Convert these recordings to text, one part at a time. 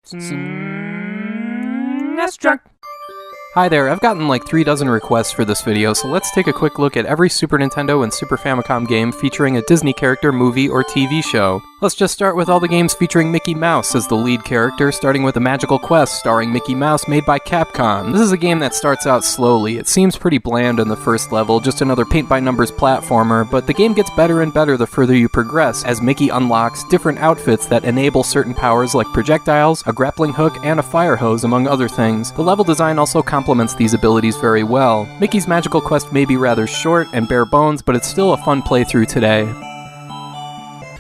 SNES drunk. Hi there, I've gotten like 3 dozen requests for this video, so let's take a quick look at every Super Nintendo and Super Famicom game featuring a Disney character, movie, or TV show. Let's just start with all the games featuring Mickey Mouse as the lead character, starting with A Magical Quest starring Mickey Mouse made by Capcom. This is a game that starts out slowly. It seems pretty bland in the first level, just another paint-by-numbers platformer, but the game gets better and better the further you progress, as Mickey unlocks different outfits that enable certain powers like projectiles, a grappling hook, and a fire hose, among other things. The level design also complements these abilities very well. Mickey's Magical Quest may be rather short and bare bones, but it's still a fun playthrough today.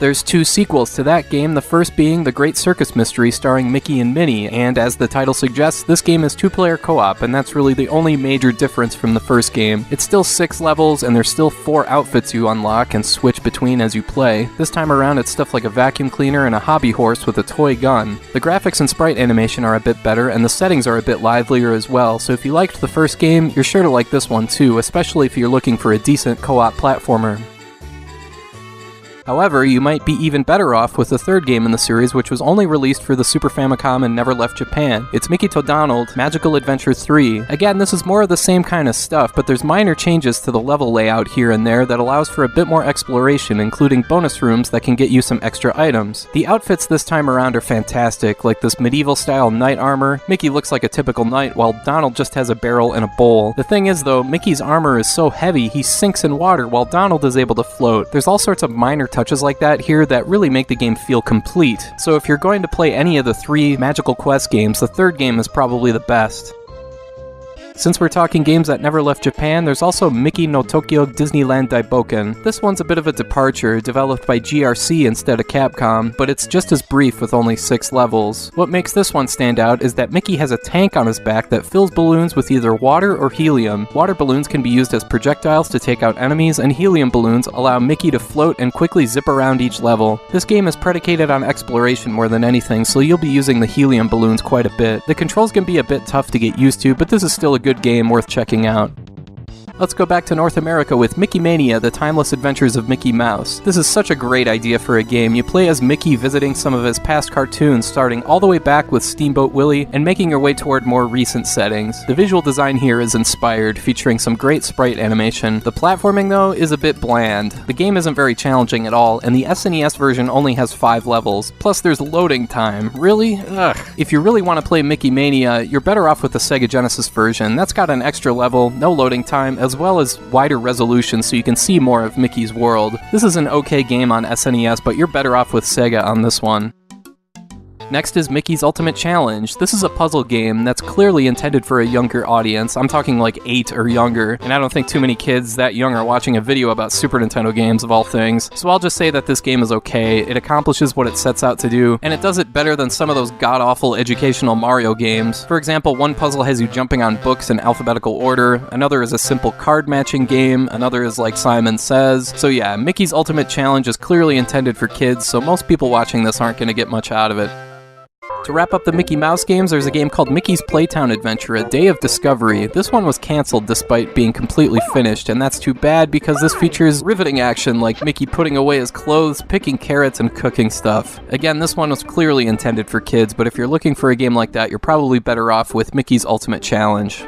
There's 2 sequels to that game, the first being The Great Circus Mystery starring Mickey and Minnie, and as the title suggests, this game is 2-player co-op, and that's really the only major difference from the first game. It's still 6 levels, and there's still 4 outfits you unlock and switch between as you play. This time around it's stuff like a vacuum cleaner and a hobby horse with a toy gun. The graphics and sprite animation are a bit better, and the settings are a bit livelier as well, so if you liked the first game, you're sure to like this one too, especially if you're looking for a decent co-op platformer. However, you might be even better off with the third game in the series, which was only released for the Super Famicom and never left Japan. It's Mickey to Donald Magical Adventure 3. Again, this is more of the same kind of stuff, but there's minor changes to the level layout here and there that allows for a bit more exploration, including bonus rooms that can get you some extra items. The outfits this time around are fantastic, like this medieval-style knight armor. Mickey looks like a typical knight, while Donald just has a barrel and a bowl. The thing is, though, Mickey's armor is so heavy he sinks in water, while Donald is able to float. There's all sorts of minor touches like that here that really make the game feel complete. So if you're going to play any of the 3 Magical Quest games, the third game is probably the best. Since we're talking games that never left Japan, there's also Mickey no Tokyo Disneyland Daibouken. This one's a bit of a departure, developed by GRC instead of Capcom, but it's just as brief with only 6 levels. What makes this one stand out is that Mickey has a tank on his back that fills balloons with either water or helium. Water balloons can be used as projectiles to take out enemies, and helium balloons allow Mickey to float and quickly zip around each level. This game is predicated on exploration more than anything, so you'll be using the helium balloons quite a bit. The controls can be a bit tough to get used to, but this is still a good game worth checking out. Let's go back to North America with Mickey Mania, The Timeless Adventures of Mickey Mouse. This is such a great idea for a game. You play as Mickey visiting some of his past cartoons, starting all the way back with Steamboat Willie and making your way toward more recent settings. The visual design here is inspired, featuring some great sprite animation. The platforming, though, is a bit bland. The game isn't very challenging at all, and the SNES version only has 5 levels. Plus, there's loading time. Really? Ugh. If you really want to play Mickey Mania, you're better off with the Sega Genesis version. That's got an extra level, no loading time, as well as wider resolution so you can see more of Mickey's world. This is an okay game on SNES, but you're better off with Sega on this one. Next is Mickey's Ultimate Challenge. This is a puzzle game that's clearly intended for a younger audience. I'm talking like 8 or younger, and I don't think too many kids that young are watching a video about Super Nintendo games of all things. So I'll just say that this game is okay. It accomplishes what it sets out to do, and it does it better than some of those god-awful educational Mario games. For example, one puzzle has you jumping on books in alphabetical order, another is a simple card matching game, another is like Simon Says. So yeah, Mickey's Ultimate Challenge is clearly intended for kids, so most people watching this aren't going to get much out of it. To wrap up the Mickey Mouse games, there's a game called Mickey's Playtown Adventure, A Day of Discovery. This one was cancelled despite being completely finished, and that's too bad because this features riveting action like Mickey putting away his clothes, picking carrots, and cooking stuff. Again, this one was clearly intended for kids, but if you're looking for a game like that, you're probably better off with Mickey's Ultimate Challenge.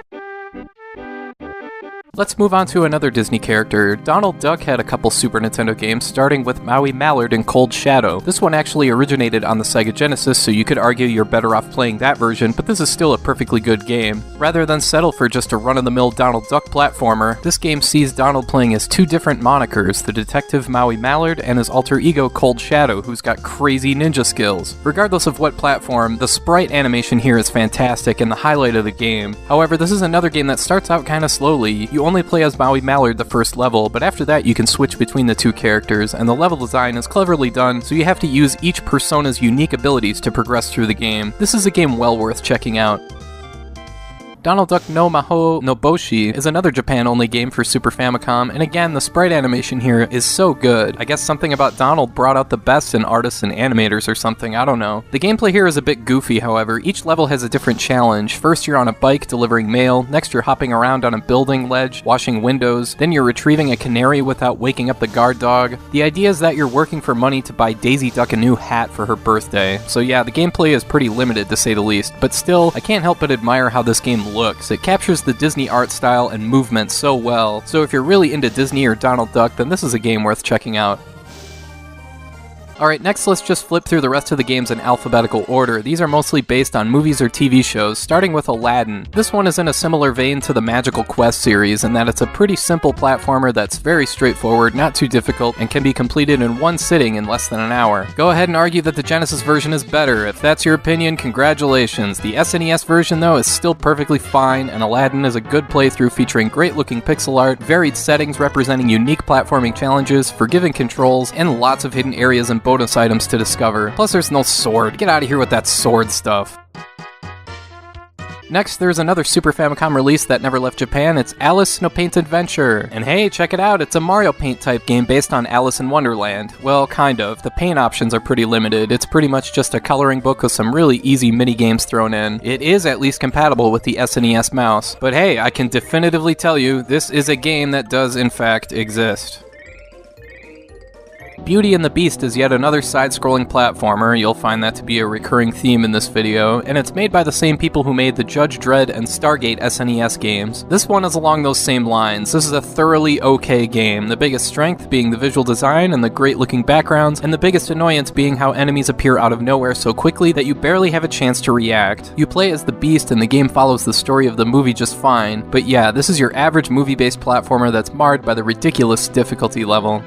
Let's move on to another Disney character. Donald Duck had a couple Super Nintendo games, starting with Maui, Mallard, and Cold Shadow. This one actually originated on the Sega Genesis, so you could argue you're better off playing that version, but this is still a perfectly good game. Rather than settle for just a run-of-the-mill Donald Duck platformer, this game sees Donald playing as 2 different monikers, the detective Maui Mallard and his alter ego Cold Shadow, who's got crazy ninja skills. Regardless of what platform, the sprite animation here is fantastic and the highlight of the game. However, this is another game that starts out kinda slowly. You only play as Maui Mallard the first level, but after that you can switch between the 2 characters, and the level design is cleverly done, so you have to use each persona's unique abilities to progress through the game. This is a game well worth checking out. Donald Duck no Mahou no Boushi is another Japan-only game for Super Famicom, and again, the sprite animation here is so good. I guess something about Donald brought out the best in artists and animators or something, I don't know. The gameplay here is a bit goofy, however. Each level has a different challenge. First you're on a bike delivering mail, next you're hopping around on a building ledge, washing windows, then you're retrieving a canary without waking up the guard dog. The idea is that you're working for money to buy Daisy Duck a new hat for her birthday. So yeah, the gameplay is pretty limited to say the least, but still, I can't help but admire how this game looks. It captures the Disney art style and movement so well, so if you're really into Disney or Donald Duck, then this is a game worth checking out. Alright, next let's just flip through the rest of the games in alphabetical order. These are mostly based on movies or TV shows, starting with Aladdin. This one is in a similar vein to the Magical Quest series, in that it's a pretty simple platformer that's very straightforward, not too difficult, and can be completed in one sitting in less than an hour. Go ahead and argue that the Genesis version is better. If that's your opinion, congratulations. The SNES version, though, is still perfectly fine, and Aladdin is a good playthrough featuring great-looking pixel art, varied settings representing unique platforming challenges, forgiving controls, and lots of hidden areas and bonus items to discover. Plus there's no sword. Get out of here with that sword stuff. Next, there's another Super Famicom release that never left Japan. It's Alice No Paint Adventure. And hey, check it out, it's a Mario Paint type game based on Alice in Wonderland. Well, kind of. The paint options are pretty limited. It's pretty much just a coloring book with some really easy mini-games thrown in. It is at least compatible with the SNES mouse. But hey, I can definitively tell you, this is a game that does in fact exist. Beauty and the Beast is yet another side-scrolling platformer. You'll find that to be a recurring theme in this video, and it's made by the same people who made the Judge Dredd and Stargate SNES games. This one is along those same lines. This is a thoroughly okay game, the biggest strength being the visual design and the great-looking backgrounds, and the biggest annoyance being how enemies appear out of nowhere so quickly that you barely have a chance to react. You play as the Beast and the game follows the story of the movie just fine, but yeah, this is your average movie-based platformer that's marred by the ridiculous difficulty level.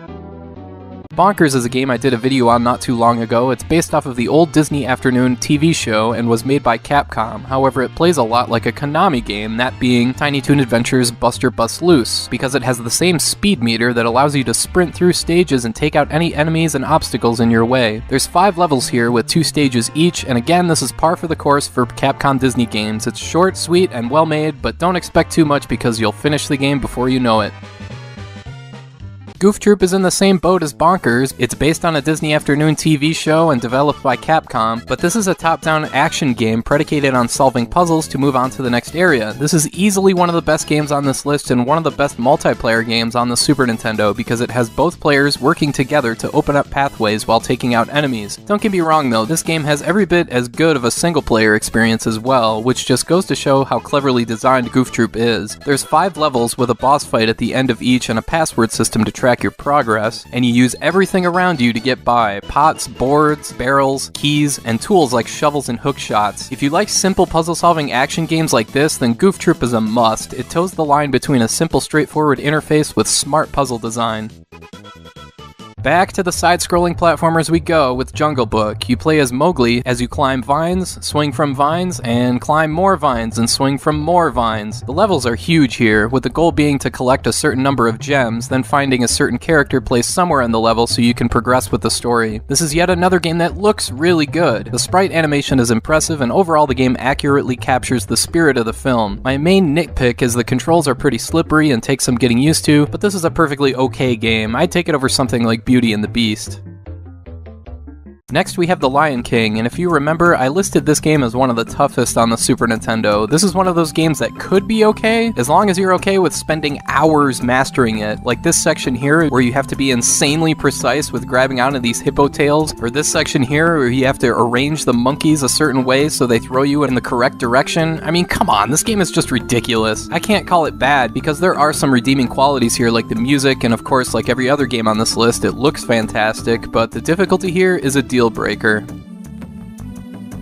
Bonkers is a game I did a video on not too long ago. It's based off of the old Disney Afternoon TV show and was made by Capcom. However, it plays a lot like a Konami game, that being Tiny Toon Adventures Buster Bust Loose, because it has the same speed meter that allows you to sprint through stages and take out any enemies and obstacles in your way. There's 5 levels here with 2 stages each, and again, this is par for the course for Capcom Disney games. It's short, sweet, and well made, but don't expect too much because you'll finish the game before you know it. Goof Troop is in the same boat as Bonkers. It's based on a Disney Afternoon TV show and developed by Capcom, but this is a top-down action game predicated on solving puzzles to move on to the next area. This is easily one of the best games on this list and one of the best multiplayer games on the Super Nintendo because it has both players working together to open up pathways while taking out enemies. Don't get me wrong though, this game has every bit as good of a single-player experience as well, which just goes to show how cleverly designed Goof Troop is. There's 5 levels with a boss fight at the end of each and a password system to track your progress, and you use everything around you to get by. Pots, boards, barrels, keys, and tools like shovels and hook shots. If you like simple puzzle-solving action games like this, then Goof Troop is a must. It toes the line between a simple, straightforward interface with smart puzzle design. Back to the side-scrolling platformers we go with Jungle Book. You play as Mowgli as you climb vines, swing from vines, and climb more vines and swing from more vines. The levels are huge here, with the goal being to collect a certain number of gems, then finding a certain character placed somewhere in the level so you can progress with the story. This is yet another game that looks really good. The sprite animation is impressive, and overall the game accurately captures the spirit of the film. My main nitpick is the controls are pretty slippery and take some getting used to, but this is a perfectly okay game. I'd take it over something like Beauty and the Beast. Next we have The Lion King, and if you remember, I listed this game as one of the toughest on the Super Nintendo. This is one of those games that could be okay, as long as you're okay with spending hours mastering it, like this section here, where you have to be insanely precise with grabbing onto these hippo tails, or this section here, where you have to arrange the monkeys a certain way so they throw you in the correct direction. I mean, come on, this game is just ridiculous. I can't call it bad, because there are some redeeming qualities here, like the music, and of course, like every other game on this list, it looks fantastic, but the difficulty here is a deal breaker.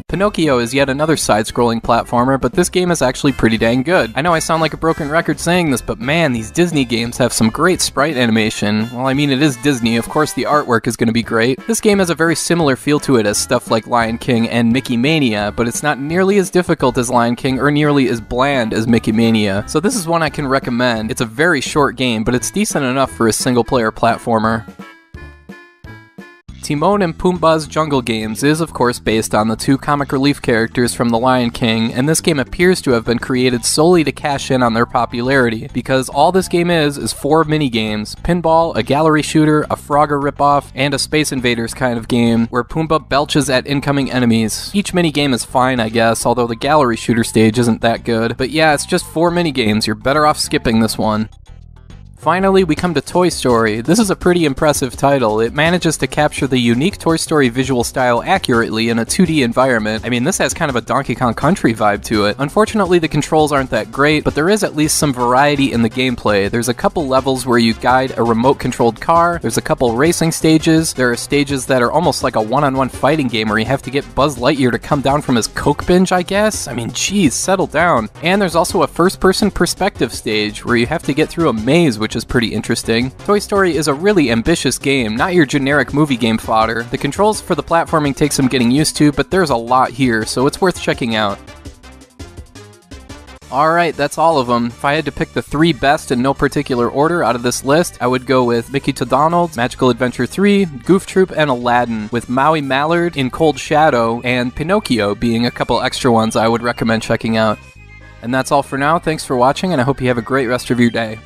Pinocchio is yet another side-scrolling platformer, but this game is actually pretty dang good. I know I sound like a broken record saying this, but man, these Disney games have some great sprite animation. Well, I mean, it is Disney, of course the artwork is going to be great. This game has a very similar feel to it as stuff like Lion King and Mickey Mania, but it's not nearly as difficult as Lion King or nearly as bland as Mickey Mania. So this is one I can recommend. It's a very short game, but it's decent enough for a single-player platformer. Timon and Pumbaa's Jungle Games is of course based on the two comic relief characters from The Lion King, and this game appears to have been created solely to cash in on their popularity, because all this game is 4 mini-games: pinball, a gallery shooter, a Frogger ripoff, and a Space Invaders kind of game, where Pumbaa belches at incoming enemies. Each mini-game is fine, I guess, although the gallery shooter stage isn't that good. But yeah, it's just 4 mini-games, you're better off skipping this one. Finally, we come to Toy Story. This is a pretty impressive title. It manages to capture the unique Toy Story visual style accurately in a 2D environment. I mean, this has kind of a Donkey Kong Country vibe to it. Unfortunately, the controls aren't that great, but there is at least some variety in the gameplay. There's a couple levels where you guide a remote-controlled car, there's a couple racing stages, there are stages that are almost like a one-on-one fighting game where you have to get Buzz Lightyear to come down from his coke binge, I guess? I mean, geez, settle down. And there's also a first-person perspective stage where you have to get through a maze, which is pretty interesting. Toy Story is a really ambitious game, not your generic movie game fodder. The controls for the platforming take some getting used to, but there's a lot here, so it's worth checking out. Alright, that's all of them. If I had to pick the 3 best in no particular order out of this list, I would go with Mickey to Donald, Magical Adventure 3, Goof Troop, and Aladdin, with Maui, Mallard in Cold Shadow, and Pinocchio being a couple extra ones I would recommend checking out. And that's all for now. Thanks for watching, and I hope you have a great rest of your day.